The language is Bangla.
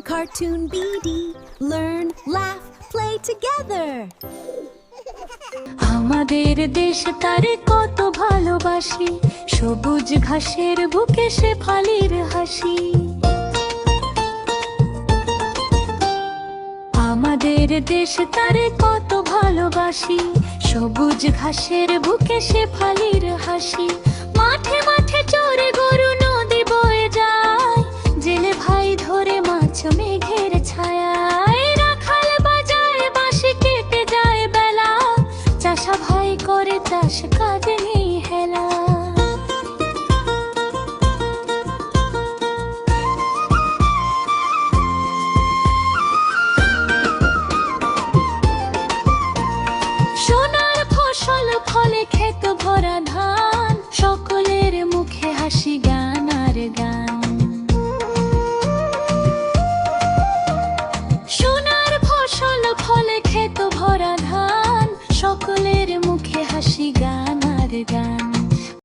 Cartoon BD. Learn, laugh, play together. আমাদের দেশ তারে কত ভালোবাসি, সবুজ ঘাসের বুকে শেফালির হাসি। আমাদের দেশ তারে কত ভালোবাসি, সবুজ ঘাসের বুকে শেফালির হাসি। মাঠে মাঠে চরে গরু, নদী বয়ে যায়, জেলে ভাই ধরে মাছ মেঘের ছায়ায়। রাখাল বাজায় বাঁশি, কেটে যায় বেলা, চাষা ভাই করে চাষ, কাজে নেই হেলা। সোনার ফসল ফলে ক্ষেত ভরা ধান, সকলের মুখে হাসি, গান আর গান। সোনার ফসল ফলে ক্ষেত ভরা ধান, সকলের মুখে হাসি, গান আর গান।